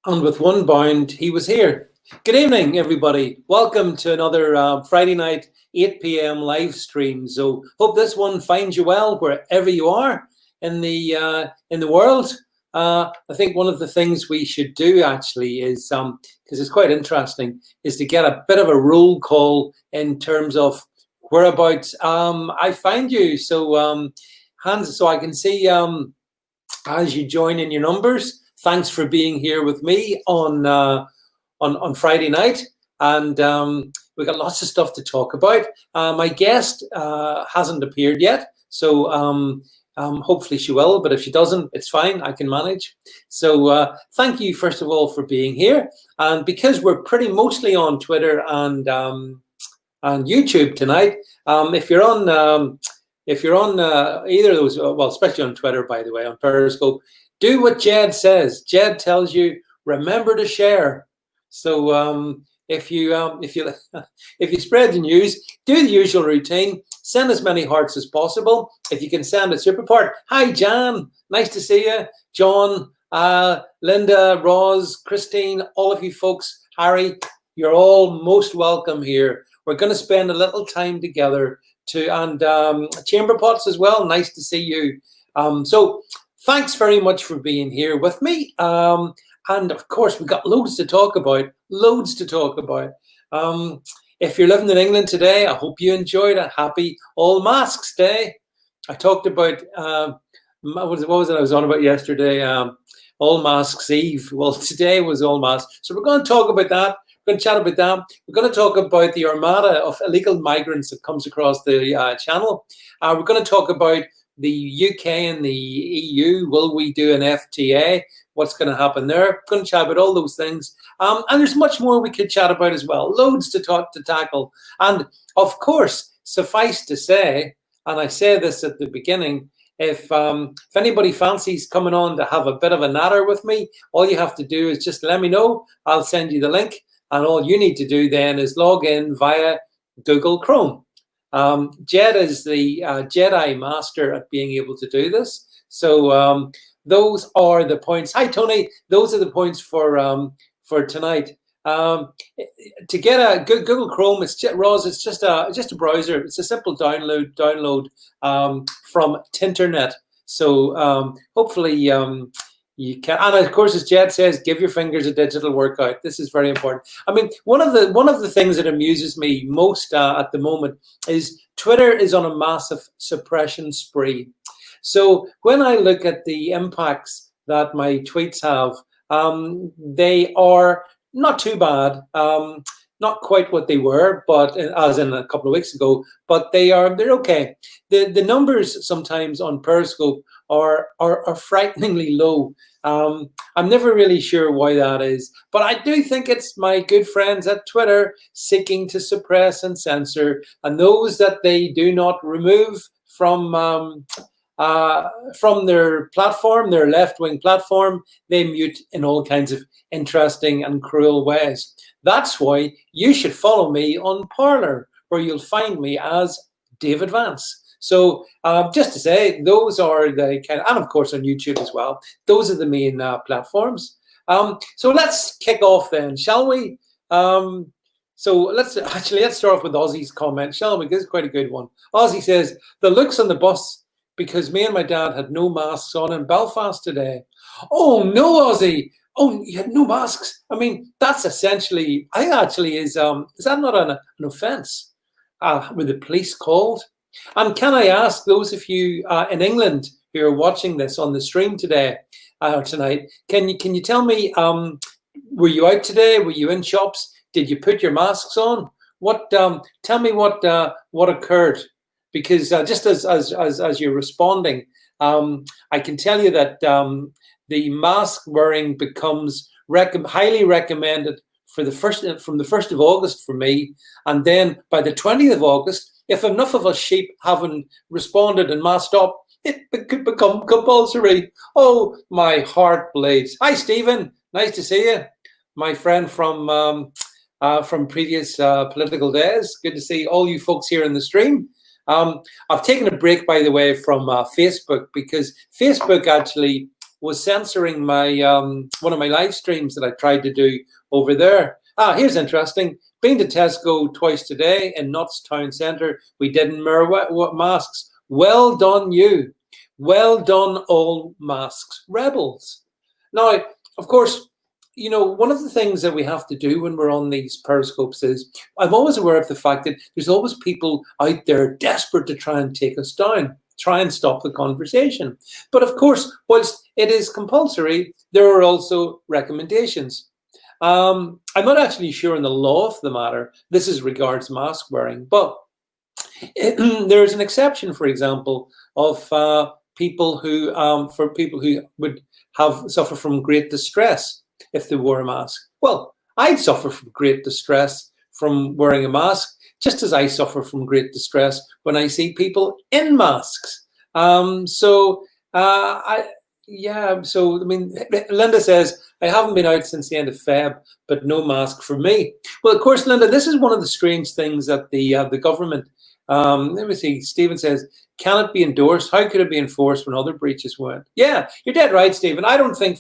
And with one bound, he was here. Good evening, everybody. Welcome to another Friday night, 8 p.m. live stream. So hope this one finds you well wherever you are in the world. I think one of the things we should do actually is, because it's quite interesting, is to get a bit of a roll call in terms of whereabouts I find you. So hands, so I can see as you join in your numbers. Thanks for being here with me on Friday night, and we've got lots of stuff to talk about. My guest hasn't appeared yet, so hopefully she will. But if she doesn't, it's fine. I can manage. So thank you first of all for being here, and because we're pretty mostly on Twitter and YouTube tonight, if you're on either of those, well, especially on Twitter, by the way, on Periscope, do what Jed says. Jed tells you, remember to share. So if you spread the news, do the usual routine. Send as many hearts as possible. If you can send a super part. Hi, Jan. Nice to see you. John, Linda, Roz, Christine, all of you folks. Harry, you're all most welcome here. We're going to spend a little time together and Chamber Pots as well. Nice to see you. So thanks very much for being here with me. And of course, we've got loads to talk about. If you're living in England today, I hope you enjoyed a happy All Masks Day. I talked about, what was it I was on about yesterday? All Masks Eve. Well, today was All Masks. So we're going to talk about that. We're going to chat about that. We're going to talk about the armada of illegal migrants that comes across the channel. We're going to talk about the UK and the EU. Will we do an FTA? What's going to happen there? We're going to chat about all those things. And there's much more we could chat about as well. Loads to tackle. And of course, suffice to say, and I say this at the beginning, if anybody fancies coming on to have a bit of a natter with me, all you have to do is just let me know. I'll send you the link. And all you need to do then is log in via Google Chrome. Jed is the Jedi master at being able to do this. So those are the points. Hi, Tony. Those are the points for tonight. To get a Google Chrome, it's just a browser. It's a simple download from Tinternet. So hopefully you can, and of course, as Jed says, give your fingers a digital workout. This is very important. I mean, one of the things that amuses me most at the moment is Twitter is on a massive suppression spree. So when I look at the impacts that my tweets have, they are not too bad. Not quite what they were, but as in a couple of weeks ago, but they're okay. The numbers sometimes on Periscope are frighteningly low. I'm never really sure why that is, but I do think it's my good friends at Twitter seeking to suppress and censor, and those that they do not remove from their platform, their left-wing platform, they mute in all kinds of interesting and cruel ways. That's why you should follow me on Parler, where you'll find me as David Vance. So just to say, those are the kind of, and of course on YouTube as well, those are the main platforms. So let's kick off then, shall we? So let's start off with Ozzy's comment, shall we? This is quite a good one. Ozzy says, the looks on the bus, because me and my dad had no masks on in Belfast today. Oh no, Ozzy. Oh, you had no masks. I mean, that's essentially, I think actually is that not an offence? Were the police called? And can I ask those of you in England who are watching this on the stream today or tonight, can you tell me, were you out today? Were you in shops? Did you put your masks on? What? Tell me what occurred, because just as you're responding, I can tell you that the mask wearing becomes highly recommended from the 1st of August for me, and then by the 20th of August, if enough of us sheep haven't responded and masked up, it could become compulsory. Oh, my heart bleeds. Hi, Stephen. Nice to see you, my friend from previous political days. Good to see all you folks here in the stream. I've taken a break, by the way, from Facebook, because Facebook actually was censoring my one of my live streams that I tried to do over there. Here's interesting. Been to Tesco twice today in Notts Town Centre. We didn't wear masks. Well done, you. Well done, all masks rebels. Now, of course, you know, one of the things that we have to do when we're on these periscopes is, I'm always aware of the fact that there's always people out there desperate to try and take us down, try and stop the conversation. But of course, whilst it is compulsory, there are also recommendations. I'm not actually sure on the law of the matter. This is regards mask wearing, but there is an exception, for example, of people who, for people who would suffer from great distress if they wore a mask. Well, I'd suffer from great distress from wearing a mask, just as I suffer from great distress when I see people in masks. So I mean, Linda says, I haven't been out since the end of Feb, but no mask for me. Well, of course, Linda, this is one of the strange things that the government, let me see, Stephen says, can it be endorsed? How could it be enforced when other breaches weren't? Yeah, you're dead right, Stephen. I don't think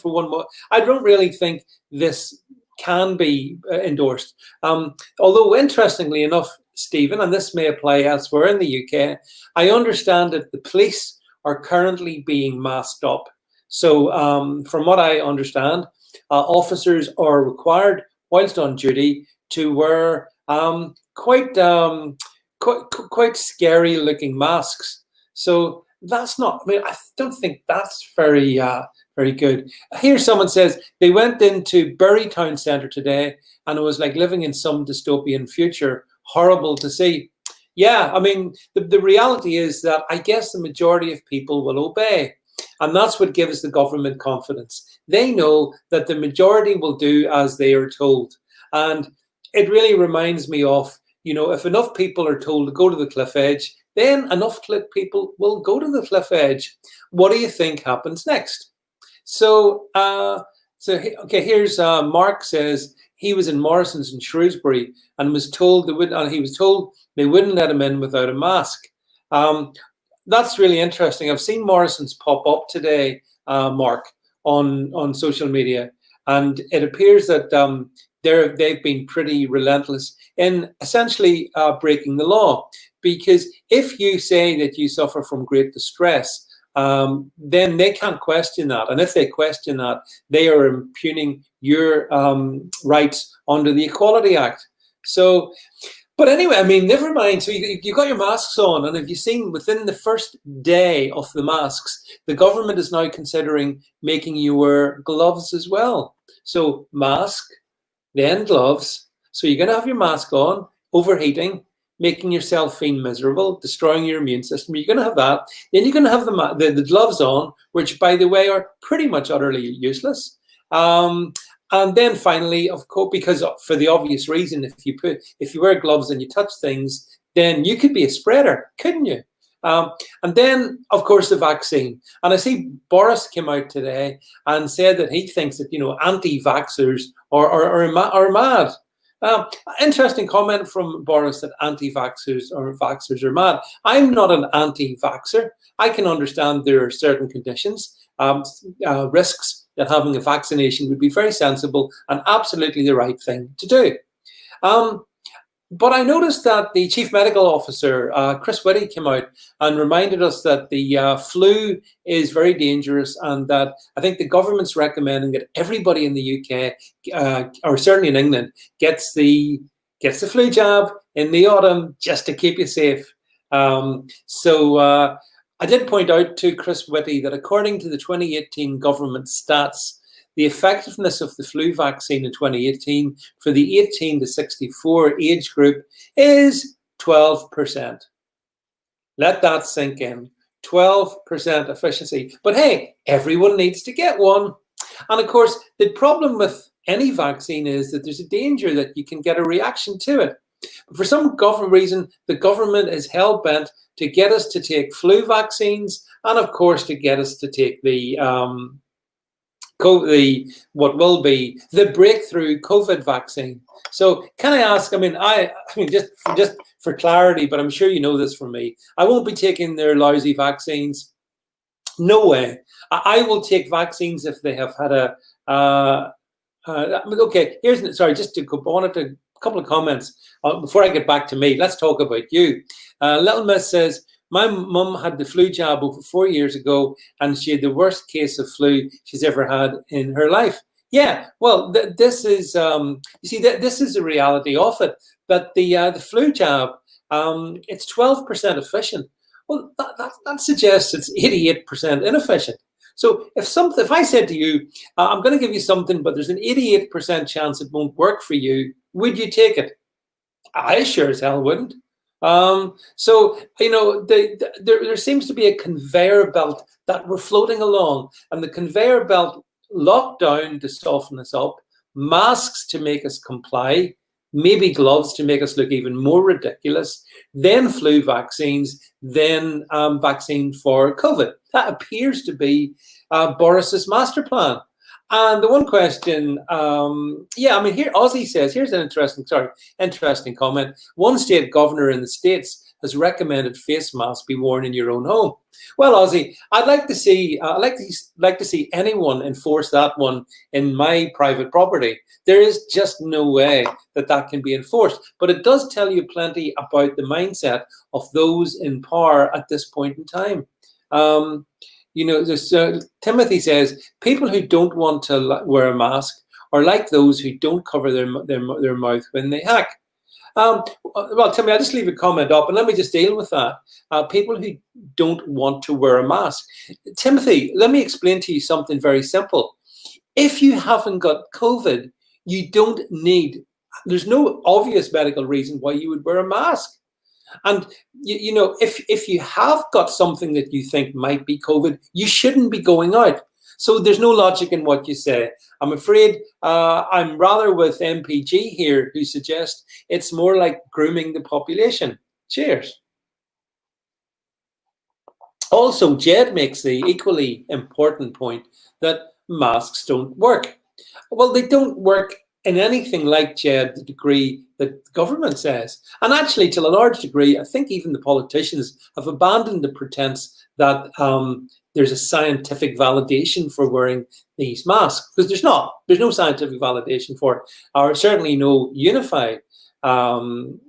I don't really think this can be endorsed. Although, interestingly enough, Stephen, and this may apply elsewhere in the UK, I understand that the police are currently being masked up. So from what I understand, officers are required, whilst on duty, to wear quite scary looking masks. So that's not, I mean, I don't think that's very good. Here someone says they went into Bury Town Centre today and it was like living in some dystopian future. Horrible to see. Yeah, I mean, the reality is that I guess the majority of people will obey. And that's what gives the government confidence. They know that the majority will do as they are told. And it really reminds me of, you know, if enough people are told to go to the cliff edge, then enough people will go to the cliff edge. What do you think happens next? So, okay, here's Mark says he was in Morrison's in Shrewsbury and was told they wouldn't let him in without a mask. That's really interesting. I've seen Morrison's pop up today, Mark, on social media, and it appears that they've been pretty relentless in essentially breaking the law. Because if you say that you suffer from great distress, then they can't question that. And if they question that, they are impugning your rights under the Equality Act. So, but anyway, I mean, never mind. So you got your masks on, and have you seen within the first day of the masks, the government is now considering making you wear gloves as well. So mask, then gloves. So you're going to have your mask on, overheating, making yourself feel miserable, destroying your immune system. You're going to have that. Then you're going to have the gloves on, which, by the way, are pretty much utterly useless. And then finally, of course, because for the obvious reason, if you wear gloves and you touch things, then you could be a spreader, couldn't you? And then, of course, the vaccine. And I see Boris came out today and said that he thinks that, you know, anti-vaxxers are mad. Interesting comment from Boris that anti-vaxxers or vaxxers are mad. I'm not an anti-vaxxer. I can understand there are certain conditions, risks that having a vaccination would be very sensible and absolutely the right thing to do. But I noticed that the Chief Medical Officer, Chris Whitty, came out and reminded us that the flu is very dangerous and that I think the government's recommending that everybody in the UK, or certainly in England, gets the flu jab in the autumn just to keep you safe. I did point out to Chris Whitty that according to the 2018 government stats, the effectiveness of the flu vaccine in 2018 for the 18 to 64 age group is 12%. Let that sink in. 12% efficiency. But hey, everyone needs to get one. And of course, the problem with any vaccine is that there's a danger that you can get a reaction to it. But for some reason, the government is hell-bent to get us to take flu vaccines and, of course, to get us to take what will be the breakthrough COVID vaccine. So can I ask, I mean, just for clarity, but I'm sure you know this from me, I won't be taking their lousy vaccines. No way. I will take vaccines if they have had a. Okay, sorry. Just to go, I wanted to a couple of comments before I get back to me. Let's talk about you. Little Miss says my mum had the flu jab over 4 years ago, and she had the worst case of flu she's ever had in her life. Yeah, well, this is you see this is the reality of it. That the flu jab, it's 12% efficient. Well, that suggests it's 88% inefficient. So if I said to you, I'm going to give you something, but there's an 88% chance it won't work for you, would you take it? I sure as hell wouldn't. So there seems to be a conveyor belt that we're floating along, and the conveyor belt, lockdown to soften us up, masks to make us comply, maybe gloves to make us look even more ridiculous, then flu vaccines, then vaccine for COVID. That appears to be Boris's master plan. And the one question, here Ozzy says, here's an interesting comment. One state governor in the States has recommended face masks be worn in your own home. Well, Ozzy, I'd like to see anyone enforce that one in my private property. There is just no way that can be enforced. But it does tell you plenty about the mindset of those in power at this point in time. Timothy says people who don't want to wear a mask are like those who don't cover their mouth when they hack. Well, Timmy, I'll just leave a comment up and let me just deal with that. People who don't want to wear a mask. Timothy, let me explain to you something very simple. If you haven't got COVID, there's no obvious medical reason why you would wear a mask. And if you have got something that you think might be COVID, you shouldn't be going out. So there's no logic in what you say. I'm afraid I'm rather with MPG here, who suggests it's more like grooming the population. Cheers. Also, Jed makes the equally important point that masks don't work. Well, they don't work in anything like, Jed, the degree that the government says. And actually, to a large degree, I think even the politicians have abandoned the pretense that there's a scientific validation for wearing these masks, because there's no scientific validation for it, or certainly no unified validation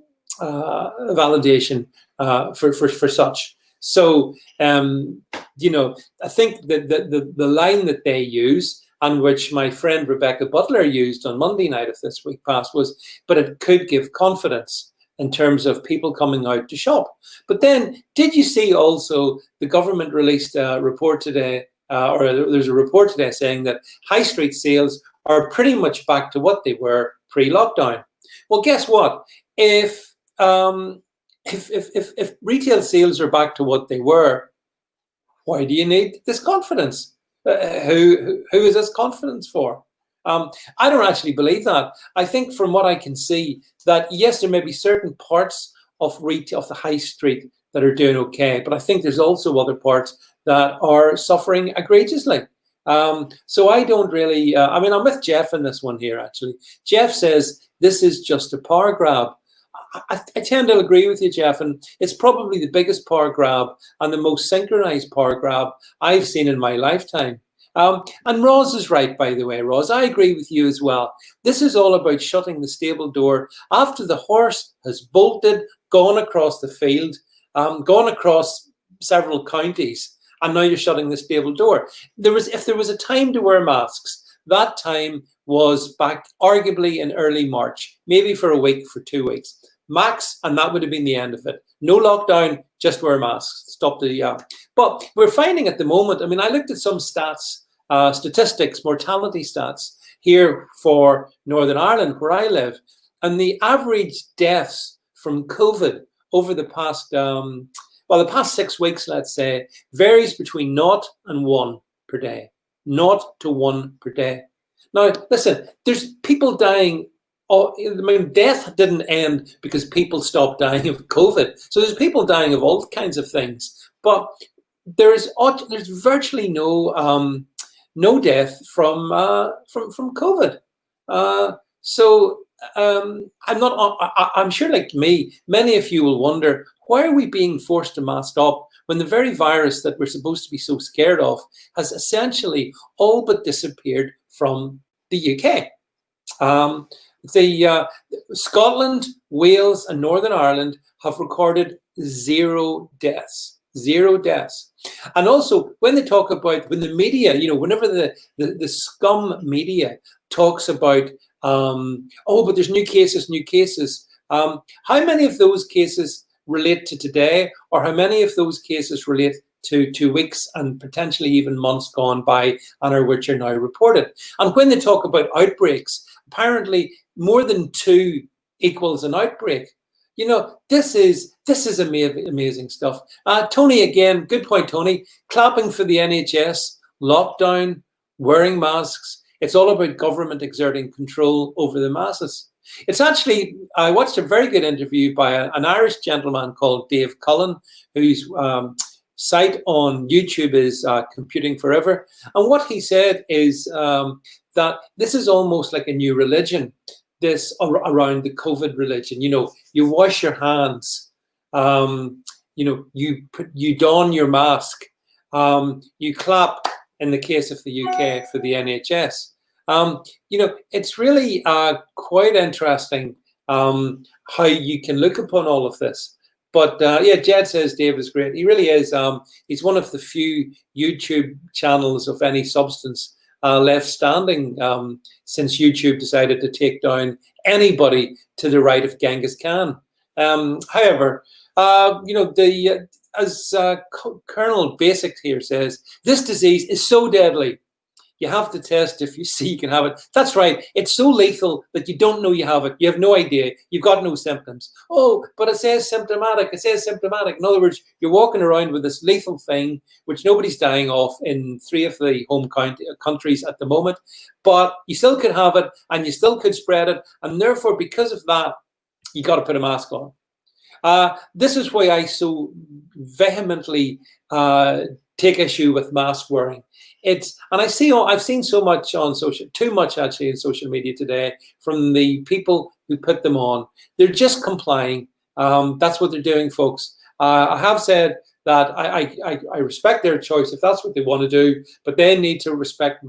for such. So, I think that the line that they use, and which my friend Rebecca Butler used on Monday night of this week past, was, but it could give confidence in terms of people coming out to shop. But then, did you see also the government released a report today, or there's a report today saying that high street sales are pretty much back to what they were pre-lockdown? Well, guess what? If retail sales are back to what they were, why do you need this confidence? Who is this confidence for? I don't actually believe that. I think from what I can see that, yes, there may be certain parts of retail, of the high street, that are doing okay, but I think there's also other parts that are suffering egregiously. So I don't really, I'm with Jeff in this one here, actually. Jeff says this is just a power grab. I tend to agree with you, Jeff, and it's probably the biggest power grab and the most synchronized power grab I've seen in my lifetime. And Roz is right, by the way, Roz. I agree with you as well. This is all about shutting the stable door after the horse has bolted, gone across the field, gone across several counties, and now you're shutting the stable door. If there was a time to wear masks, that time was back arguably in early March, maybe for a week, for 2 weeks. Max, and that would have been the end of it. No lockdown, just wear masks. Stop the But we're finding at the moment, I looked at some stats, statistics, mortality stats here for Northern Ireland, where I live, and the average deaths from COVID over the past, the past 6 weeks, let's say, varies between 0 and 1 per day. 0 to 1 per day. Now, listen, there's people dying. Death didn't end because people stopped dying of COVID. So there's people dying of all kinds of things, but there's virtually no death from COVID. So I'm sure, like me, many of you will wonder, why are we being forced to mask up when the very virus that we're supposed to be so scared of has essentially all but disappeared from the UK? Um, Scotland, Wales, and Northern Ireland have recorded 0 deaths. 0 deaths. And also, when they talk about, when the media, whenever the scum media talks about, oh, but there's new cases, how many of those cases relate to today, or how many of those cases relate to weeks and potentially even months gone by and are which are now reported? And when they talk about outbreaks, apparently more than 2 equals an outbreak. This is amazing stuff. Tony, again, good point, Tony. Clapping for the NHS, lockdown, wearing masks. It's all about government exerting control over the masses. It's actually, I watched a very good interview by an Irish gentleman called Dave Cullen, whose site on YouTube is Computing Forever. And what he said is that this is almost like a new religion, this around the COVID religion. You wash your hands, you don your mask, you clap in the case of the UK for the NHS. It's really quite interesting how you can look upon all of this. But yeah, Jed says Dave is great. He really is. He's one of the few YouTube channels of any substance left standing since YouTube decided to take down anybody to the right of Genghis Khan. However, as Colonel Basic here says, this disease is so deadly. You have to test if you see you can have it. That's right. It's so lethal that you don't know you have it. You have no idea. You've got no symptoms. Oh, but it says symptomatic. It says symptomatic. In other words, you're walking around with this lethal thing, which nobody's dying of in 3 of the home countries at the moment. But you still could have it, and you still could spread it. And therefore, because of that, you got to put a mask on. This is why I so vehemently take issue with mask wearing. I've seen so much on too much actually in social media today from the people who put them on. They're just complying. That's what they're doing, folks. I have said that I respect their choice if that's what they want to do, but they need to respect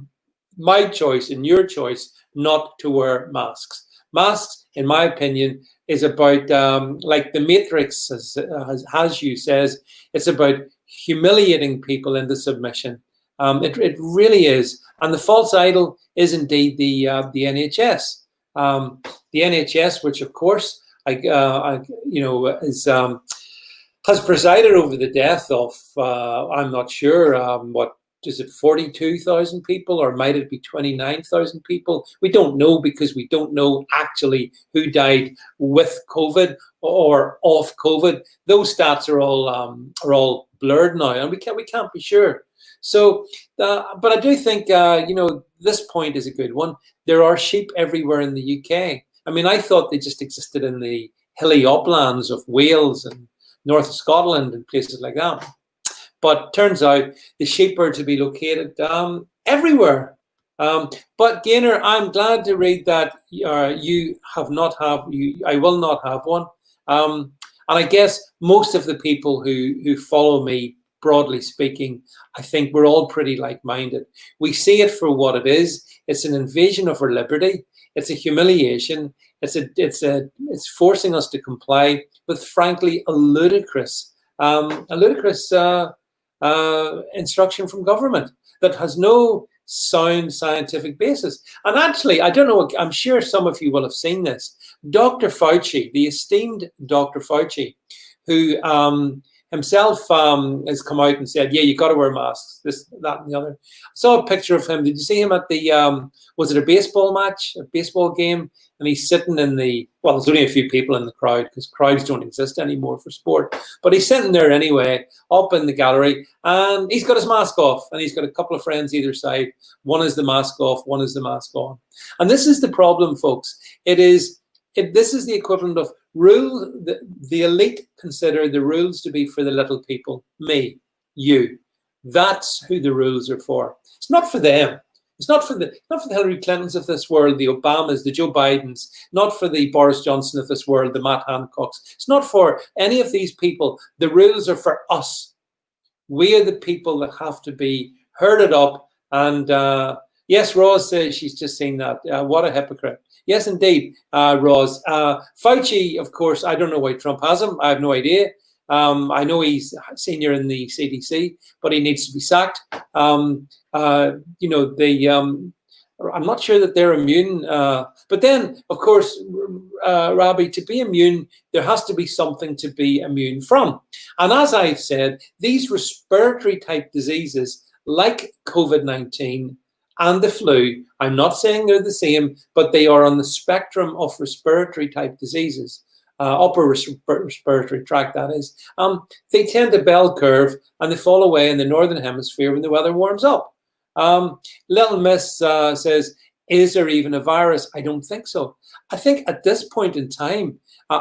my choice and your choice not to wear masks. Masks, in my opinion, is about, like the Matrix, as you says, it's about humiliating people into submission. It really is, and the false idol is indeed the NHS. The NHS, which of course has presided over the death of I'm not sure what is it, 42,000 people, or might it be 29,000 people? We don't know, because we don't know actually who died with COVID or off COVID. Those stats are all blurred now, and we can't be sure. So, but I do think, this point is a good one. There are sheep everywhere in the UK. I mean, I thought they just existed in the hilly uplands of Wales and north of Scotland and places like that. But turns out the sheep are to be located everywhere. But Gaynor, I'm glad to read that I will not have one. And I guess most of the people who follow me, broadly speaking, I think we're all pretty like-minded. We see it for what it is. It's an invasion of our liberty. It's a humiliation. It's forcing us to comply with, frankly, a ludicrous instruction from government that has no sound scientific basis. And actually, I don't know, I'm sure some of you will have seen this. Dr. Fauci, the esteemed Dr. Fauci, who himself has come out and said, yeah, you got to wear masks, this, that, and the other. I saw a picture of him. Did you see him at the, was it a baseball game? And he's sitting in well, there's only a few people in the crowd because crowds don't exist anymore for sport. But he's sitting there anyway, up in the gallery, and he's got his mask off, and he's got a couple of friends either side. One is the mask off, one is the mask on. And this is the problem, folks. This is the equivalent of the elite consider the rules to be for the little people, me, you. That's who the rules are for. It's not for them. It's not for the Hillary Clintons of this world, the Obamas, the Joe Bidens, not for the Boris Johnson of this world, the Matt Hancocks. It's not for any of these people. The rules are for us. We are the people that have to be herded up. And yes, Roz says she's just seen that. What a hypocrite. Yes, indeed, Roz. Fauci, of course, I don't know why Trump has him. I have no idea. I know he's senior in the CDC, but he needs to be sacked. I'm not sure that they're immune. But then, of course, Robbie, to be immune, there has to be something to be immune from. And as I've said, these respiratory type diseases like COVID-19 and the flu, I'm not saying they're the same, but they are on the spectrum of respiratory type diseases. Upper respiratory tract, that is. They tend to bell curve and they fall away in the northern hemisphere when the weather warms up. Little Miss says, is there even a virus? I don't think so. I think at this point in time,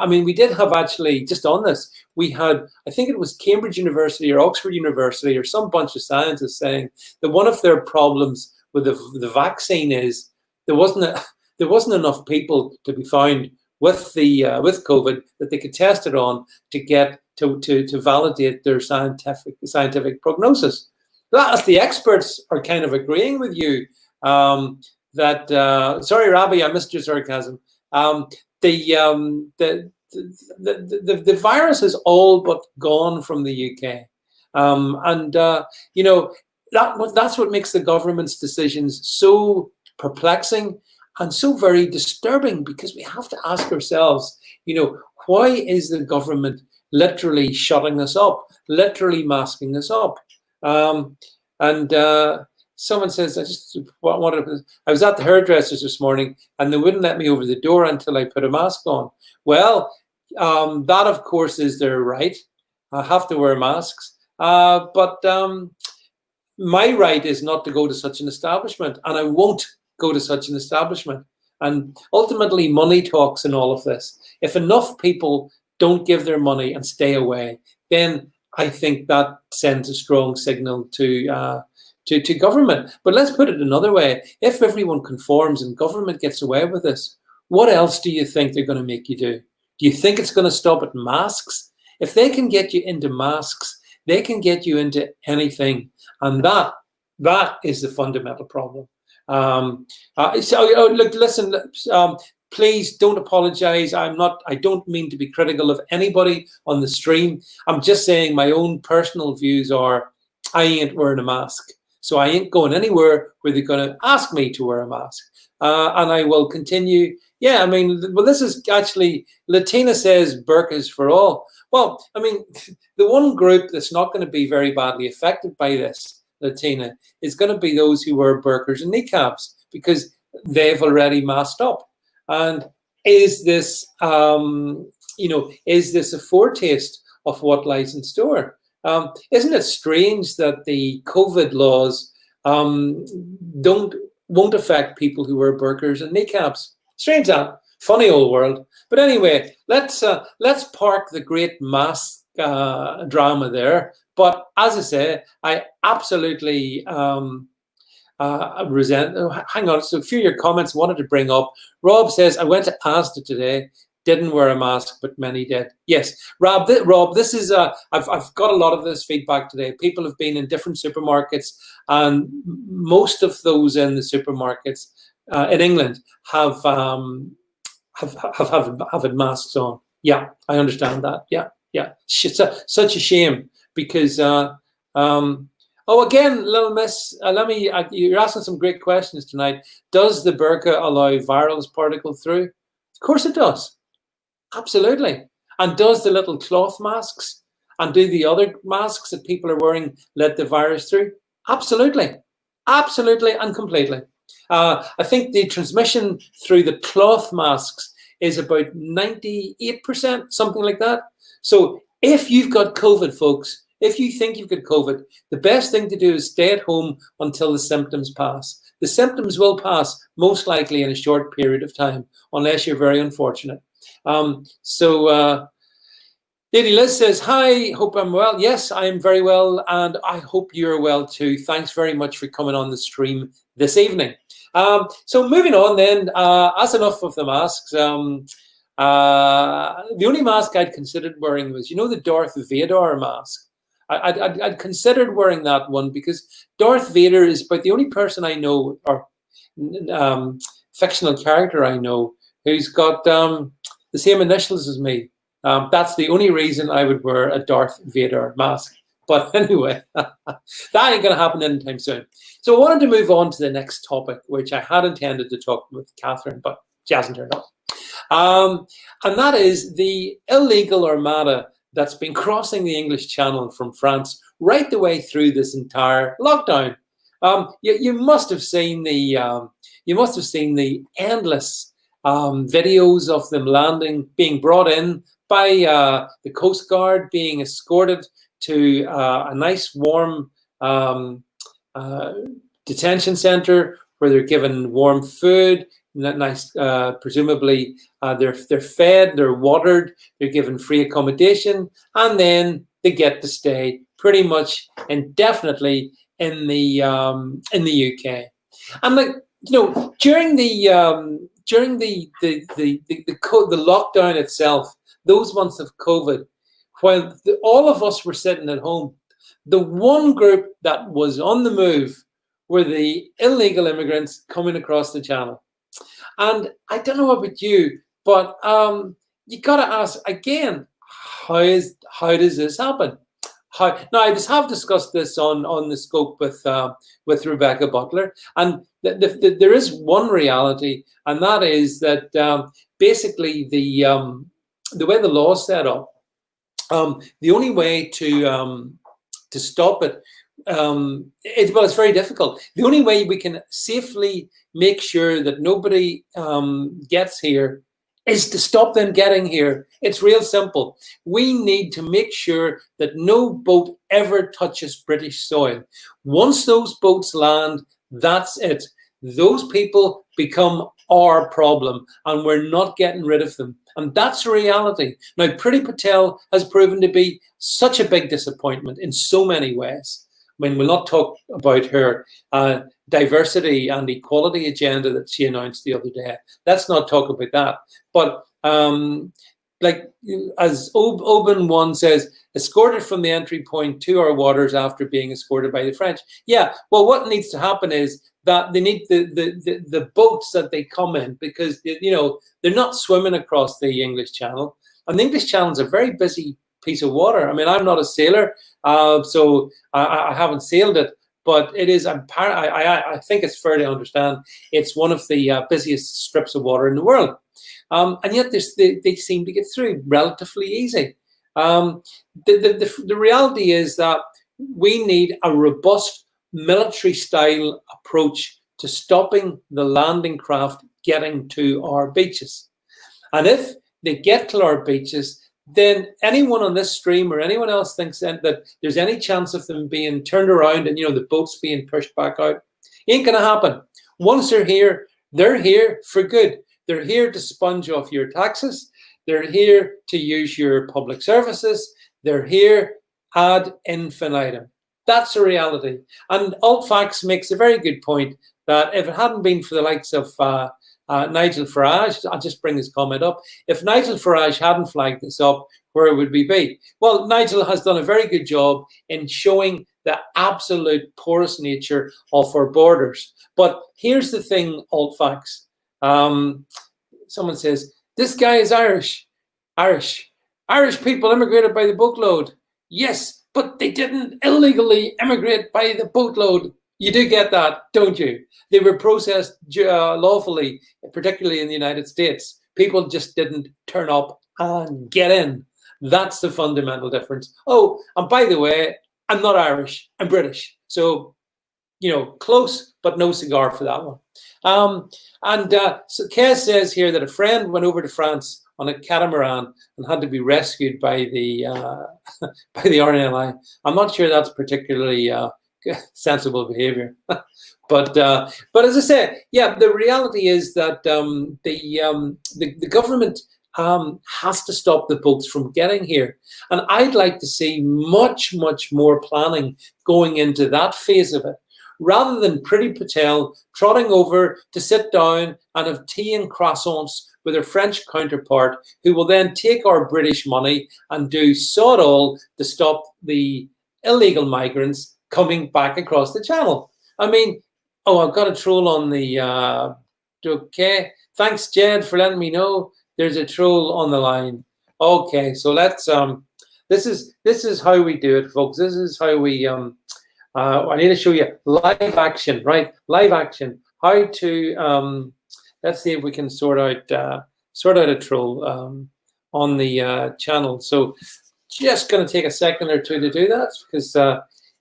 we did have actually, just on this, we had, I think it was Cambridge University or Oxford University or some bunch of scientists saying that one of their problems with the vaccine is there wasn't enough people to be found with COVID that they could test it on to get to validate their scientific prognosis. As the experts are kind of agreeing with you that sorry, Robbie, I missed your sarcasm. The virus is all but gone from the UK, that's what makes the government's decisions so perplexing and so very disturbing, because we have to ask ourselves, why is the government literally shutting us up, literally masking us up? Someone says, I was at the hairdressers this morning and they wouldn't let me over the door until I put a mask on. Well, that of course is their right. I have to wear masks. But my right is not to go to such an establishment, and I won't go to such an establishment. And ultimately, money talks in all of this. If enough people don't give their money and stay away, then I think that sends a strong signal to government. But let's put it another way. If everyone conforms and government gets away with this, what else do you think they're going to make you do? Do you think it's going to stop at masks? If they can get you into masks, they can get you into anything. And that is the fundamental problem. Look, listen, please don't apologize. I don't mean to be critical of anybody on the stream. I'm just saying my own personal views are I ain't wearing a mask. So I ain't going anywhere where they're going to ask me to wear a mask. And I will continue. Yeah, this is actually, Latina says burqas for all. Well, the one group that's not going to be very badly affected by this, Latina, is going to be those who wear burqas and niqabs, because they've already masked up. And is this, is this a foretaste of what lies in store? Isn't it strange that the COVID laws won't affect people who wear burqas and niqabs? Strange that. Funny old world. But anyway, let's park the great mask drama there. But as I say, I absolutely resent. Hang on, so a few of your comments I wanted to bring up. Rob says, I went to Asda today, didn't wear a mask, but many did. Yes, Rob, this is, I've got a lot of this feedback today. People have been in different supermarkets, and most of those in the supermarkets in England have had masks on. Yeah, I understand that. Yeah. It's such a shame, because again, little miss, you're asking some great questions tonight. Does the burqa allow viral particles through? Of course it does. Absolutely. And does the little cloth masks and do the other masks that people are wearing let the virus through? Absolutely. Absolutely and completely. I think the transmission through the cloth masks is about 98%, something like that. So if you've got COVID, folks, if you think you've got COVID, the best thing to do is stay at home until the symptoms pass. The symptoms will pass most likely in a short period of time, unless you're very unfortunate. Lady Liz says, hi, hope I'm well. Yes, I'm very well, and I hope you're well too. Thanks very much for coming on the stream this evening. So moving on then, that's enough of the masks. The only mask I'd considered wearing was, you know, the Darth Vader mask. I'd considered wearing that one because Darth Vader is about the only person I know, or fictional character I know, who's got the same initials as me. That's the only reason I would wear a Darth Vader mask. But anyway, that ain't going to happen anytime soon. So I wanted to move on to the next topic, which I had intended to talk with Catherine, but she hasn't turned up. And that is the illegal armada that's been crossing the English Channel from France right the way through this entire lockdown. You must have seen the endless videos of them landing, being brought in by the Coast Guard, being escorted to a nice warm detention centre where they're given warm food, nice, presumably they're fed, they're watered, they're given free accommodation, and then they get to stay pretty much indefinitely in the UK. And like, you know, during the lockdown itself, those months of COVID, while all of us were sitting at home, the one group that was on the move were the illegal immigrants coming across the channel. And I don't know about you, but you got to ask again, how does this happen? Now, I have discussed this on the scope with Rebecca Butler, and there is one reality, and that is that basically the way the law is set up, the only way to stop it, it's very difficult. The only way we can safely make sure that nobody gets here is to stop them getting here. It's real simple. We need to make sure that no boat ever touches British soil. Once those boats land, that's it. Those people become our problem, and we're not getting rid of them. And that's a reality. Now, Priti Patel has proven to be such a big disappointment in so many ways. I mean, we'll not talk about her diversity and equality agenda that she announced the other day. Let's not talk about that. But like, as Oban 1 says, escorted from the entry point to our waters after being escorted by the French. Yeah, well, what needs to happen is that they need the boats that they come in, because, you know, they're not swimming across the English Channel. And the English Channel is a very busy piece of water. I mean, I'm not a sailor, so I haven't sailed it, but it is, I think it's fair to understand, it's one of the busiest strips of water in the world. And yet they seem to get through relatively easy. The reality is that we need a robust military-style approach to stopping the landing craft getting to our beaches. And if they get to our beaches, then anyone on this stream or anyone else thinks that there's any chance of them being turned around and, you know, the boats being pushed back out, ain't going to happen. Once they're here for good. They're here to sponge off your taxes. They're here to use your public services. They're here ad infinitum. That's a reality. And Altfax makes a very good point that if it hadn't been for the likes of Nigel Farage, I'll just bring his comment up. If Nigel Farage hadn't flagged this up, where would we be? Well, Nigel has done a very good job in showing the absolute porous nature of our borders. But here's the thing, Altfax. Someone says, this guy is Irish. Irish people immigrated by the boatload. Yes, but they didn't illegally immigrate by the boatload. You do get that, don't you? They were processed lawfully, particularly in the United States. People just didn't turn up and get in. That's the fundamental difference. Oh, and by the way, I'm not Irish, I'm British. So, you know, close, but no cigar for that one. So Kez says here that a friend went over to France on a catamaran and had to be rescued by the by the RNLI. I'm not sure that's particularly sensible behavior. But as I say, yeah, the reality is that the government has to stop the boats from getting here. And I'd like to see much, much more planning going into that phase of it, rather than Priti Patel trotting over to sit down and have tea and croissants with her French counterpart, who will then take our British money and do sod all to stop the illegal migrants coming back across the channel. I mean, oh, I've got a troll on the, okay. Thanks, Jed, for letting me know there's a troll on the line. Okay, so let's, this is how we do it, folks. This is how we, I need to show you live action, right? Live action. How to, let's see if we can sort out a troll on the channel. So just going to take a second or two to do that, because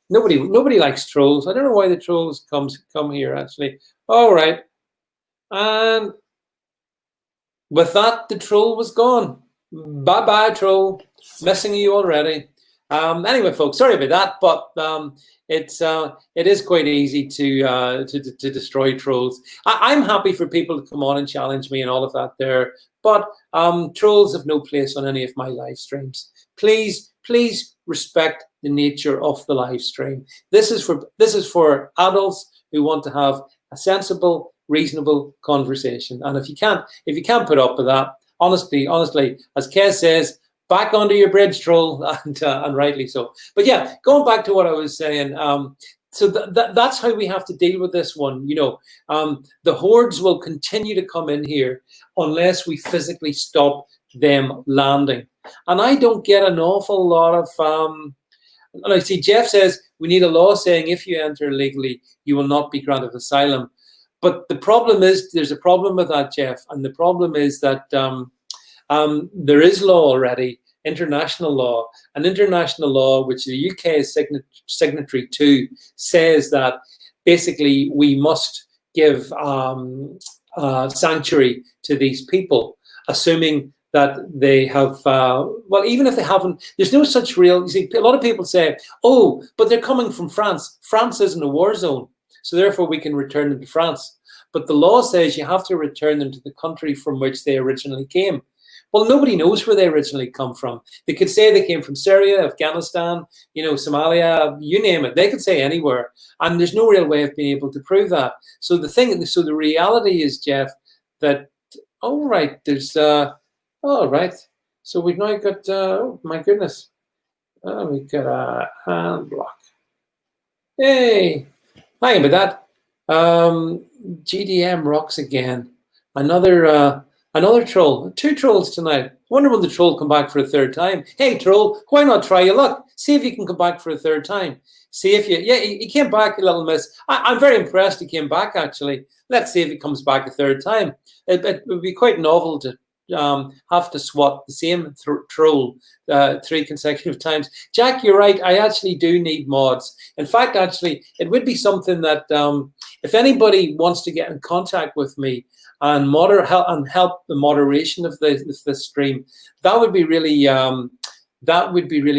nobody likes trolls. I don't know why the trolls come here, actually. All right. And with that, the troll was gone. Bye-bye, troll. Missing you already. Anyway, folks, sorry about that, but it is quite easy to destroy trolls. I'm happy for people to come on and challenge me and all of that there, but trolls have no place on any of my live streams. Please respect the nature of the live stream. This is for adults who want to have a sensible, reasonable conversation. And if you can't put up with that, honestly, as Kez says, back onto your bridge, troll, and rightly so. But yeah, going back to what I was saying, so that's how we have to deal with this one. You know, the hordes will continue to come in here unless we physically stop them landing. And I don't get an awful lot of, and I see Jeff says, we need a law saying if you enter illegally, you will not be granted asylum. But the problem is, there's a problem with that, Jeff. And the problem is that there is law already, international law. And international law, which the UK is signatory to, says that basically we must give sanctuary to these people, assuming that they have, well, even if they haven't, there's no such real, you see, a lot of people say, oh, but they're coming from France. France isn't a war zone, so therefore we can return them to France. But the law says you have to return them to the country from which they originally came. Well, nobody knows where they originally come from. They could say they came from Syria, Afghanistan, you know, Somalia, you name it. They could say anywhere. And there's no real way of being able to prove that. So the reality is, Jeff, that, all right, there's, all right. So we've now got, oh my goodness. We've got a hand block. Hey, hang about that. GDM rocks again. Another troll. 2 trolls tonight. Wonder when the troll come back for a 3rd time. Hey, troll, why not try your luck? See if you can come back for a 3rd time. See if he came back, a little miss. I'm very impressed he came back, actually. Let's see if he comes back a 3rd time. It would be quite novel to have to swat the same troll 3 consecutive times. Jack, you're right. I actually do need mods. In fact, actually, it would be something that if anybody wants to get in contact with me and help the moderation of this stream, that would be really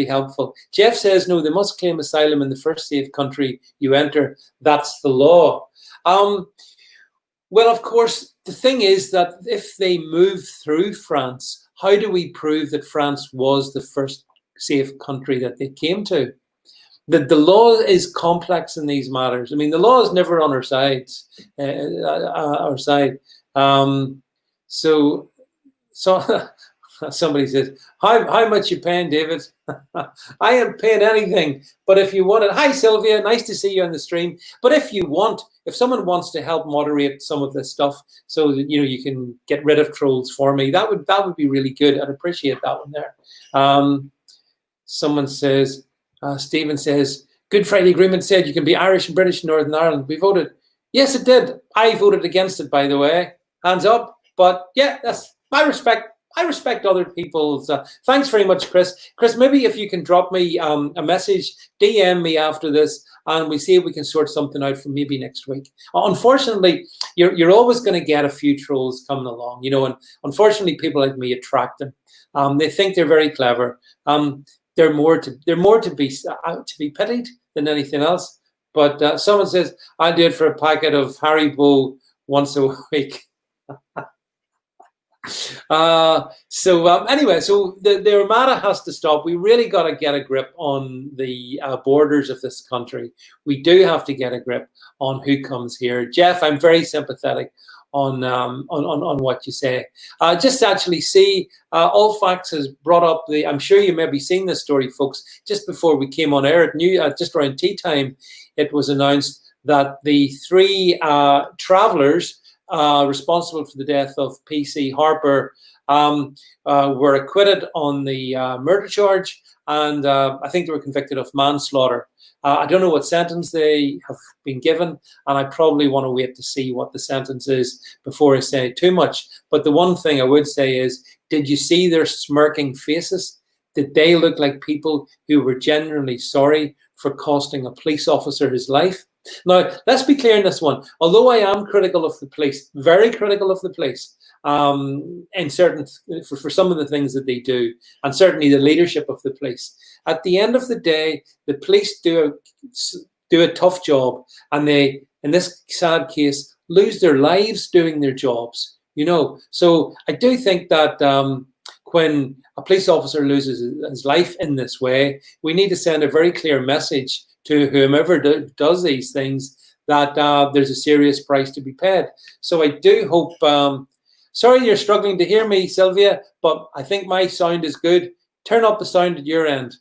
helpful. Jeff says, no, they must claim asylum in the first safe country you enter. That's the law. Well, of course, the thing is that if they move through France, how do we prove that France was the first safe country that they came to? The law is complex in these matters. I mean, the law is never on our side. So somebody says, how much you paying, David? I ain't paying anything. But if you want it, hi Sylvia, nice to see you on the stream. But if someone wants to help moderate some of this stuff, so that you can get rid of trolls for me, that would be really good. I'd appreciate that one there. Someone says, Stephen says, Good Friday Agreement said you can be Irish and British in Northern Ireland. We voted. Yes, it did. I voted against it, by the way. Hands up. But yeah, that's my respect. I respect other people's. Thanks very much, Chris. Chris, maybe if you can drop me a message, DM me after this, and we see if we can sort something out for maybe next week. Unfortunately, you're always going to get a few trolls coming along, and unfortunately, people like me attract them. They think they're very clever. They're more to be pitied than anything else. But someone says I'll do it for a packet of Haribo once a week. Anyway, so the armada has to stop. We really got to get a grip on the borders of this country. We do have to get a grip on who comes here. Jeff, I'm very sympathetic on what you say. Just actually see, All Facts has brought up I'm sure you may be seeing this story, folks. Just before we came on air, just around tea time, it was announced that the three travellers responsible for the death of PC Harper were acquitted on the murder charge, and I think they were convicted of manslaughter. I don't know what sentence they have been given, and I probably want to wait to see what the sentence is before I say too much. But the one thing I would say is, did you see their smirking faces? Did they look like people who were genuinely sorry for costing a police officer his life? Now, let's be clear in this one. Although I am critical of the police, very critical of the police, in certain for some of the things that they do, and certainly the leadership of the police. At the end of the day, the police do a tough job, and they, in this sad case, lose their lives doing their jobs. So I do think that when a police officer loses his life in this way, we need to send a very clear message to whomever does these things that there's a serious price to be paid. So I do hope. Sorry you're struggling to hear me, Sylvia, but I think my sound is good. Turn up the sound at your end,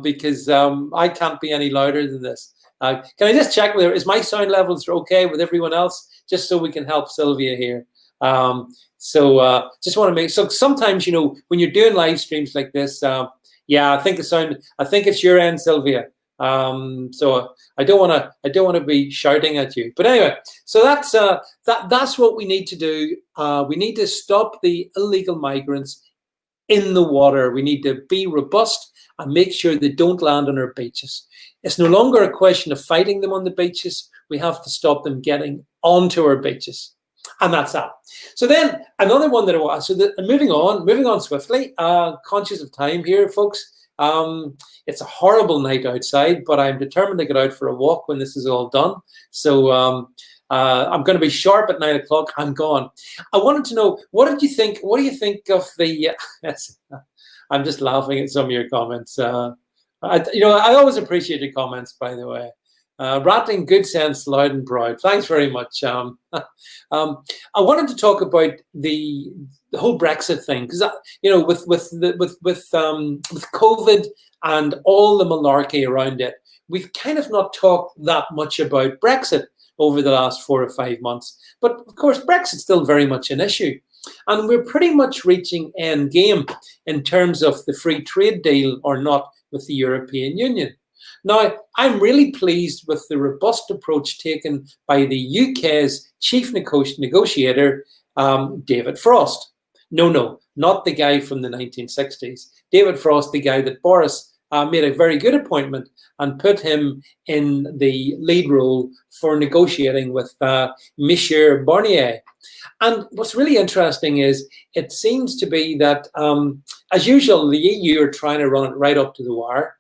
because I can't be any louder than this. Can I just check whether is my sound levels okay with everyone else, just so we can help Sylvia here. Just want to make, so sometimes, when you're doing live streams like this, yeah, I think it's your end, Sylvia. So I don't want to be shouting at you, but anyway, so that's what we need to do. We need to stop the illegal migrants in the water. We need to be robust and make sure they don't land on our beaches. It's no longer a question of fighting them on the beaches. We have to stop them getting onto our beaches. And that's that. So then another one that I was, moving on swiftly, conscious of time here, folks. It's a horrible night outside, but I'm determined to get out for a walk when this is all done. So I'm going to be sharp at 9 o'clock. I'm gone. I wanted to know, what do you think of the? I'm just laughing at some of your comments. I always appreciate your comments, by the way. Rattling good sense, loud and proud. Thanks very much. I wanted to talk about the whole Brexit thing, because with COVID and all the malarkey around it, we've kind of not talked that much about Brexit over the last 4 or 5 months. But of course, Brexit's still very much an issue, and we're pretty much reaching end game in terms of the free trade deal or not with the European Union. Now, I'm really pleased with the robust approach taken by the UK's chief negotiator, David Frost. No, not the guy from the 1960s. David Frost, the guy that Boris made a very good appointment and put him in the lead role for negotiating with Michel Barnier. And what's really interesting is it seems to be that, as usual, the EU are trying to run it right up to the wire.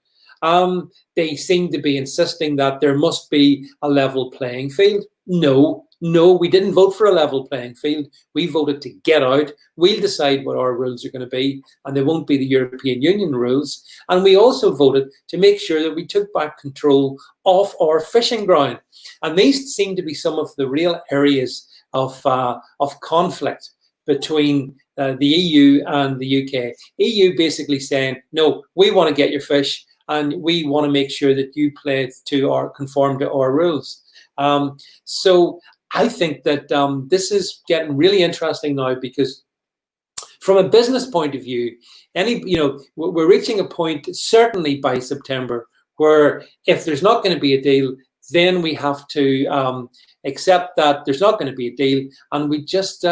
They seem to be insisting that there must be a level playing field. No, we didn't vote for a level playing field. We voted to get out. We'll decide what our rules are going to be, and they won't be the European Union rules. And we also voted to make sure that we took back control of our fishing ground. And these seem to be some of the real areas of conflict between the EU and the UK. EU basically saying, no, we want to get your fish, and we want to make sure that you play to or conform to our rules. So I think that this is getting really interesting now, because from a business point of view, we're reaching a point certainly by September where if there's not going to be a deal, then we have to accept that there's not going to be a deal, and we just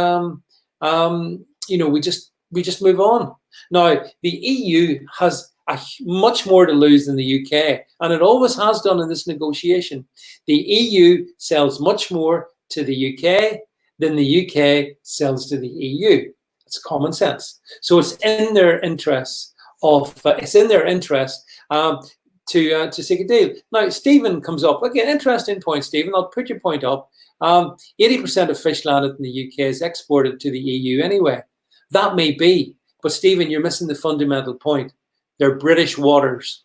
we just move on. Now, the EU has much more to lose than the UK, and it always has done in this negotiation. The EU sells much more to the UK than the UK sells to the EU. It's common sense. So it's in their interest to seek a deal. Now, Stephen comes up again. Interesting point, Stephen. I'll put your point up. 80% of fish landed in the UK is exported to the EU anyway. That may be. But Stephen, you're missing the fundamental point. They're British waters,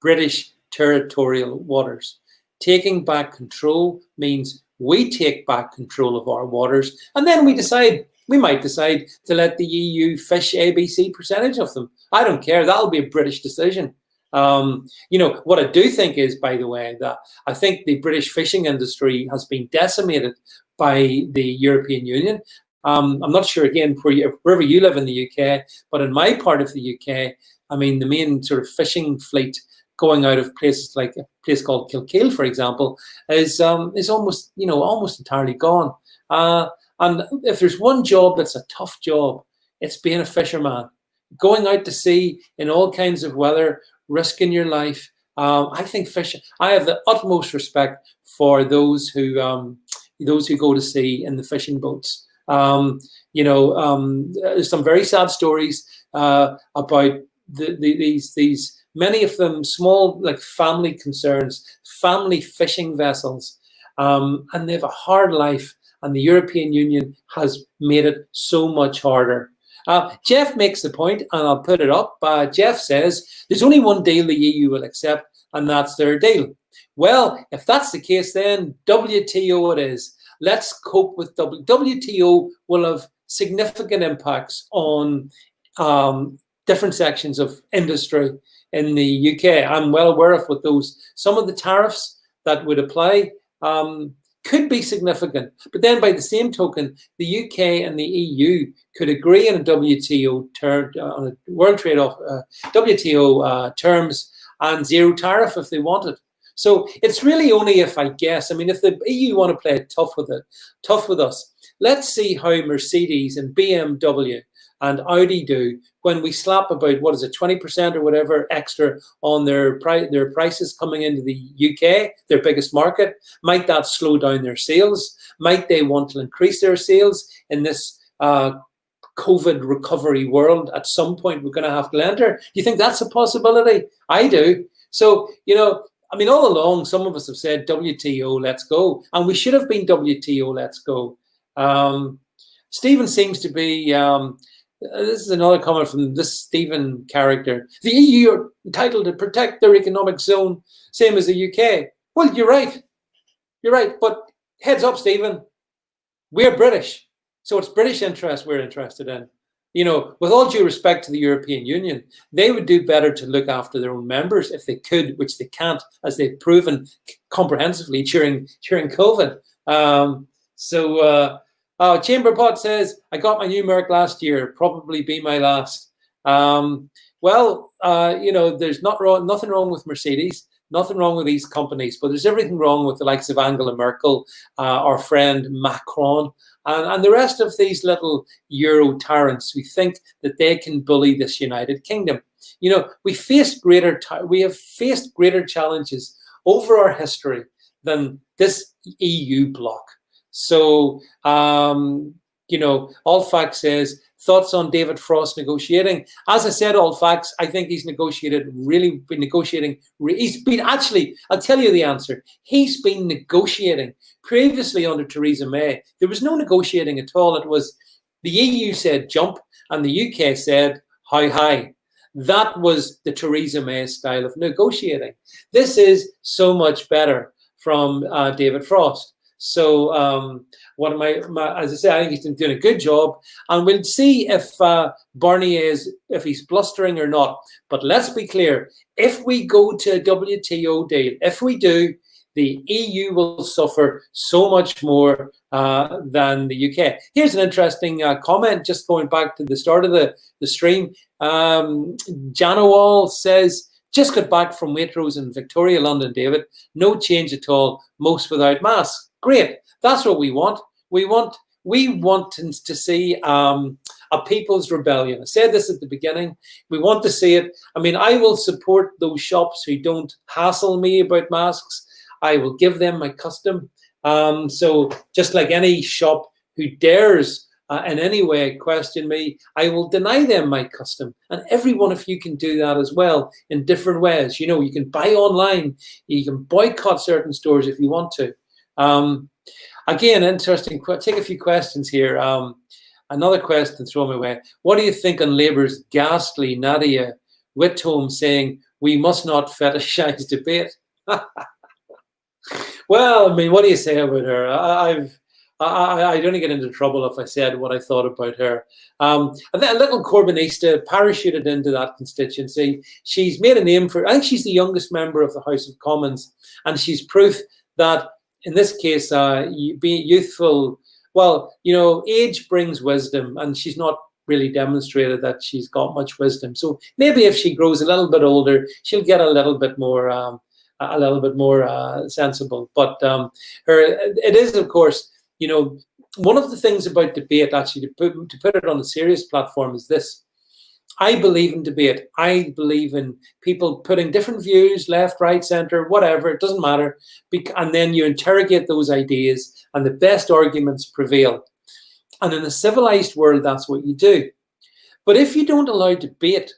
British territorial waters. Taking back control means we take back control of our waters, and then we might decide to let the EU fish ABC percentage of them. I don't care. That'll be a British decision. What I do think is, by the way, that I think the British fishing industry has been decimated by the European Union. I'm not sure, again, wherever you live in the UK, but in my part of the UK, I mean, the main sort of fishing fleet going out of places like a place called Kilkeel, for example, is almost entirely gone. And if there's one job that's a tough job, it's being a fisherman, going out to sea in all kinds of weather, risking your life. I think fishing. I have the utmost respect for those who go to sea in the fishing boats. There's some very sad stories about these many of them small, like family concerns, family fishing vessels, and they have a hard life, and the European Union has made it so much harder. Jeff makes the point, and I'll put it up. Jeff says there's only one deal the EU will accept, and that's their deal. Well, if that's the case, then WTO it is. Let's cope with WTO. Will have significant impacts on different sections of industry in the UK. I'm well aware of what some of the tariffs that would apply could be significant. But then by the same token, the UK and the EU could agree on a WTO on a World Trade WTO terms and zero tariff if they wanted. So it's really only if, I guess, I mean, if the EU want to play it tough with us, let's see how Mercedes and BMW and Audi do when we slap about, 20% or whatever extra on their prices coming into the UK, their biggest market. Might that slow down their sales? Might they want to increase their sales in this COVID recovery world? At some point, we're going to have to enter. Do you think that's a possibility? I do. So, I mean, all along, some of us have said WTO, let's go. And we should have been WTO, let's go. Stephen seems to be... this is another comment from this Stephen character. The EU are entitled to protect their economic zone, same as the UK. Well, you're right. You're right. But heads up, Stephen, we're British. So it's British interests we're interested in. With all due respect to the European Union, they would do better to look after their own members if they could, which they can't, as they've proven comprehensively during COVID. Chamberpot says, I got my new Merc last year, probably be my last. There's nothing wrong with Mercedes, nothing wrong with these companies, but there's everything wrong with the likes of Angela Merkel, our friend Macron, and the rest of these little Euro tyrants who think that they can bully this United Kingdom. We have faced greater challenges over our history than this EU bloc. So, Allfax says, thoughts on David Frost negotiating. As I said, Allfax, I think he's been negotiating. He's been actually, I'll tell you the answer. He's been negotiating previously under Theresa May. There was no negotiating at all. It was the EU said jump and the UK said how high. That was the Theresa May style of negotiating. This is so much better from David Frost. So as I say, I think he's been doing a good job, and we'll see if Barnier if he's blustering or not. But let's be clear: if we go to a WTO deal, if we do, the EU will suffer so much more than the UK. Here's an interesting comment, just going back to the start of the stream. Janowal says, just got back from Waitrose in Victoria, London, David. No change at all, most without masks. Great. That's what we want. We want to see a people's rebellion. I said this at the beginning. We want to see it. I mean, I will support those shops who don't hassle me about masks. I will give them my custom. So just like any shop who dares in any way question me, I will deny them my custom. And every one of you can do that as well in different ways. You can buy online. You can boycott certain stores if you want to. Again, interesting. Take a few questions here. Another question thrown my way. What do you think on Labour's ghastly Nadia Whitcomb saying we must not fetishize debate? Well, I mean, what do you say about her? I'd only get into trouble if I said what I thought about her. I think a little Corbynista parachuted into that constituency. She's made a name for. I think she's the youngest member of the House of Commons, and she's proof that in this case, being youthful. Well, age brings wisdom, and she's not really demonstrated that she's got much wisdom. So maybe if she grows a little bit older, she'll get a little bit more sensible. But it is, of course, one of the things about debate, actually, to put it on a serious platform, is this. I believe in debate. I believe in people putting different views, left, right, center, whatever, it doesn't matter. And then you interrogate those ideas and the best arguments prevail. And in a civilized world, that's what you do. But if you don't allow debate,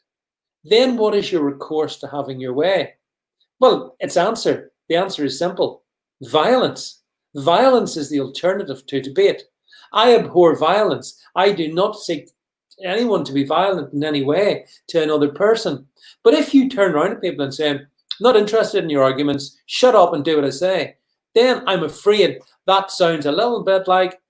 then what is your recourse to having your way? Well, the answer is simple. Violence. Violence is the alternative to debate. I abhor violence. I do not seek anyone to be violent in any way to another person. But if you turn around to people and say, not interested in your arguments, shut up and do what I say, then I'm afraid that sounds a little bit like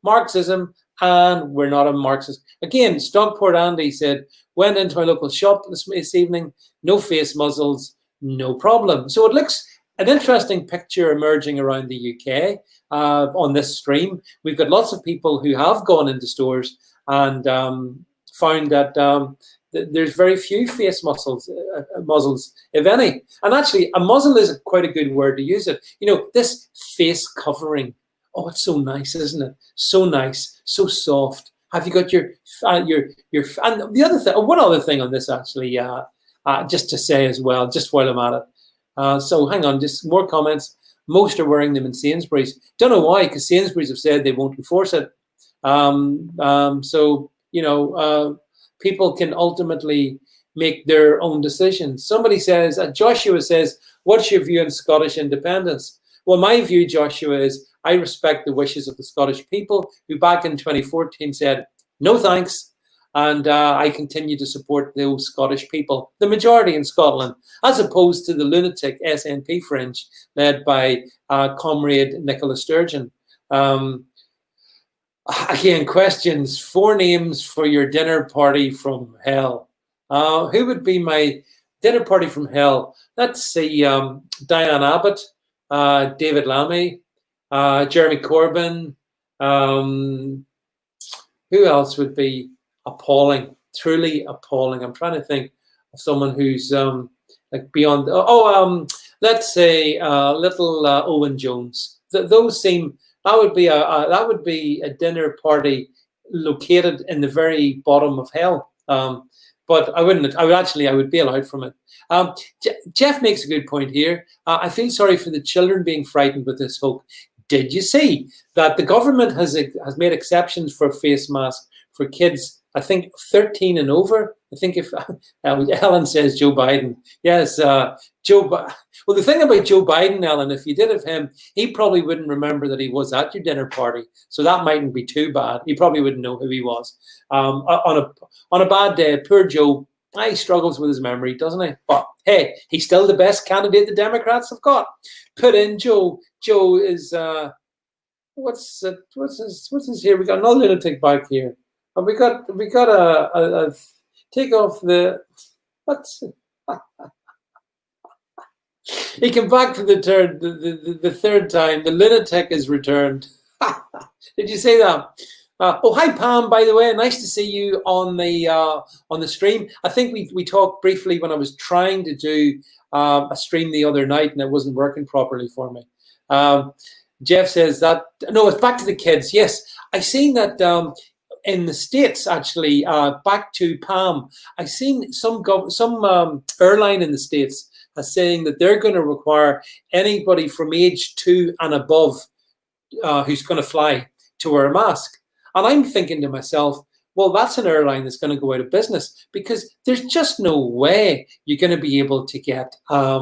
Marxism, and we're not a Marxist. Again, Stockport Andy said, went into my local shop this evening, no face muzzles, no problem. So it looks an interesting picture emerging around the UK on this stream. We've got lots of people who have gone into stores and found that there's very few face muzzles, if any. And actually, a muzzle is quite a good word to use it. This face covering. Oh, it's so nice, isn't it? So nice, so soft. Have you got your and the other thing? One other thing on this, actually, just to say as well, just while I'm at it. So hang on, just more comments. Most are wearing them in Sainsbury's. Don't know why, because Sainsbury's have said they won't enforce it. So people can ultimately make their own decisions. Somebody says, Joshua says, what's your view on Scottish independence? Well, my view, Joshua, is I respect the wishes of the Scottish people who back in 2014 said, no thanks. And I continue to support those Scottish people, the majority in Scotland, as opposed to the lunatic SNP fringe led by Comrade Nicola Sturgeon. Again, questions. 4 names for your dinner party from hell. Who would be my dinner party from hell? Let's see. Diane Abbott, David Lammy, Jeremy Corbyn. Who else would be appalling? Truly appalling. I'm trying to think of someone who's like beyond. Let's say little Owen Jones. Those seem. That would be a dinner party located in the very bottom of hell. But I wouldn't. I would bail out from it. Jeff makes a good point here. I feel sorry for the children being frightened with this hoax. Did you see that the government has made exceptions for face masks for kids? I think 13 and over. I think if Ellen says Joe Biden, yes, Well, the thing about Joe Biden, Ellen, if you did of him, he probably wouldn't remember that he was at your dinner party, so that mightn't be too bad. He probably wouldn't know who he was. On a bad day, poor Joe, he struggles with his memory, doesn't he? But hey, he's still the best candidate the Democrats have got. Put in Joe. Joe is what's his here? We got another lunatic back here. And we got a take off the what's he came back for the third time. The lunatic is returned. Did you say that? Hi Pam, by the way, nice to see you on the stream. I think we talked briefly when I was trying to do a stream the other night and it wasn't working properly for me. Jeff says that no, it's back to the kids. Yes, I seen that in the States actually. Back to Pam, I seen some airline in the States saying that they're going to require anybody from age 2 and above who's going to fly to wear a mask. And I'm thinking to myself, well, that's an airline that's going to go out of business because there's just no way you're going to be able to get a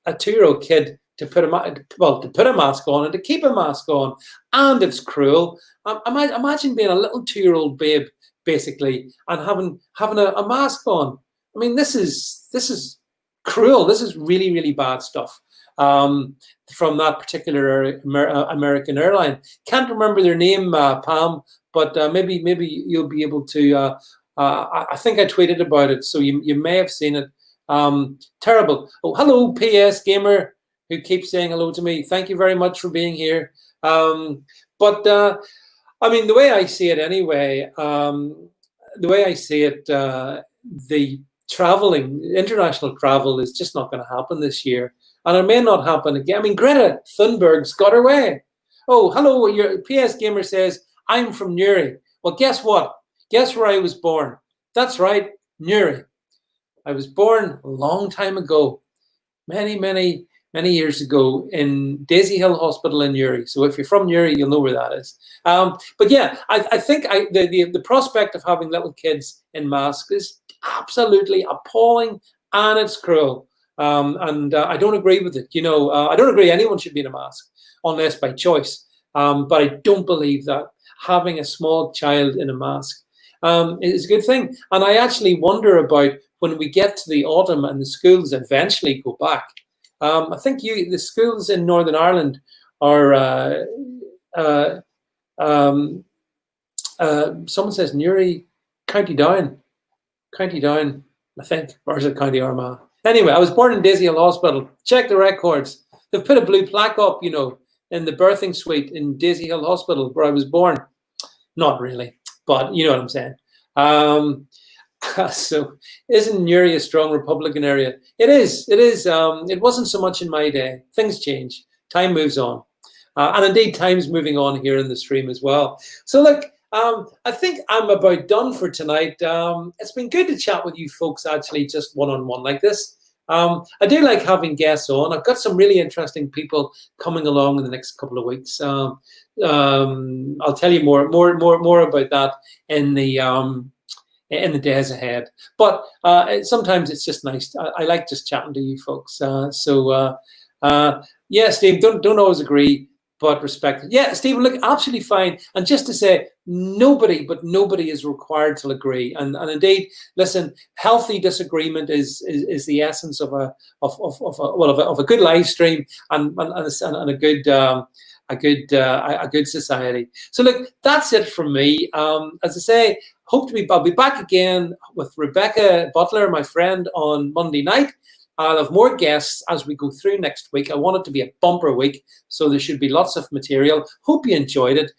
2-year-old kid to put a mask on and to keep a mask on, and it's cruel. Imagine being a little 2-year-old babe basically and having a mask on. I mean, this is cruel. This is really, really bad stuff. From that particular American airline, can't remember their name, Pam, but maybe you'll be able to. I think I tweeted about it, so you may have seen it. Terrible. Oh, hello, PS Gamer, who keeps saying hello to me. Thank you very much for being here. But I mean, the way I see it anyway, the international travel is just not going to happen this year. And it may not happen again. I mean, Greta Thunberg's got her way. Oh, hello, your PS Gamer says, I'm from Newry. Well, guess what? Guess where I was born? That's right, Newry. I was born a long time ago, many years ago, in Daisy Hill Hospital in Newry. So if you're from Newry, you'll know where that is. But yeah, I think the prospect of having little kids in masks is absolutely appalling, and it's cruel. And I don't agree with it. I don't agree anyone should be in a mask unless by choice. But I don't believe that having a small child in a mask is a good thing. And I actually wonder about when we get to the autumn and the schools eventually go back. I think the schools in Northern Ireland are, someone says Newry, County Down, I think, or is it County Armagh? Anyway, I was born in Daisy Hill Hospital. Check the records. They've put a blue plaque up, in the birthing suite in Daisy Hill Hospital where I was born. Not really, but you know what I'm saying. So isn't Newry a strong Republican area? It is. It wasn't so much in my day. Things change. Time moves on. And indeed, time's moving on here in the stream as well. So look, I think I'm about done for tonight. It's been good to chat with you folks, actually, just one-on-one like this. I do like having guests on. I've got some really interesting people coming along in the next couple of weeks. I'll tell you more about that in the days ahead. But sometimes it's just nice. I like just chatting to you folks. Yeah, Steve, don't always agree, but respect it. Yeah, Stephen, look, absolutely fine. And just to say, nobody is required to agree. And indeed, listen, healthy disagreement is the essence of a good live stream and a good society. So look, that's it from me. As I say, I'll be back again with Rebecca Butler, my friend, on Monday night. I'll have more guests as we go through next week. I want it to be a bumper week, so there should be lots of material. Hope you enjoyed it.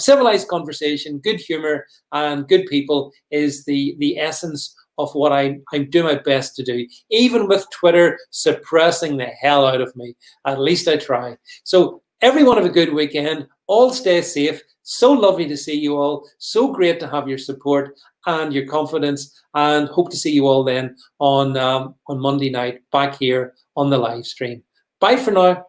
Civilized conversation, good humor, and good people is the essence of what I do my best to do. Even with Twitter suppressing the hell out of me, at least I try. So everyone have a good weekend. All stay safe. So lovely to see you all. So great to have your support and your confidence, and hope to see you all then on Monday night back here on the live stream. Bye for now.